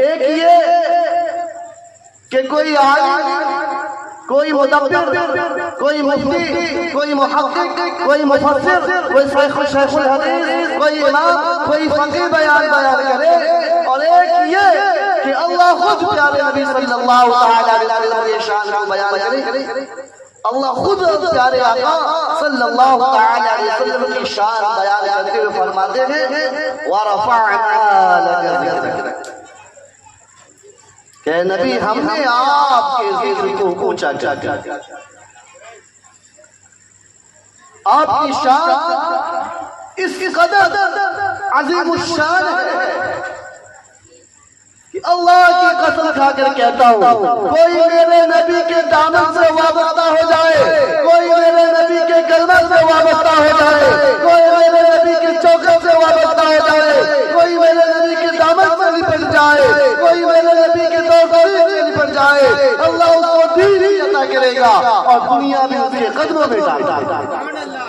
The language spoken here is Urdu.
ایک یہ کہ کوئی عالم، کوئی مدبر، کوئی مفتی، کوئی محقق، کوئی مفسر، کوئی شیخ الحدیث، کوئی امام، کوئی فقیہ بیان کرے، اور ایک یہ کہ اللہ خود پیارے نبی صلی اللہ علیہ وسلم کی شان کو بیان کرے۔ اللہ خود پیارے آقا صلی اللہ علیہ وسلم کی شان بیان کرتے ہوئے فرماتے ہیں وَرَفَعْنَا لَكَ ذِكْرَكَ، کہ نبی ہم نے آپ کے ذکر کو اونچا کیا، آپ کی شان اس قدر عظیم الشان ہے کہ اللہ کی قسم کھا کر کہتا ہوں، کوئی میرے نبی کے دامن سے وابستہ ہو جائے، کوئی میرے نبی کے کلمہ سے وابستہ ہو جائے، کوئی میرے نبی کے چوکر سے وابستہ ہو جائے، کوئی میرے نبی کے دامن سے لپٹ جائے، کوئی میرے نبی کے دور سے لپٹ جائے، اللہ اس کو دین ہی عطا کرے گا اور دنیا بھی اس کے قدموں میں ڈال دے گا۔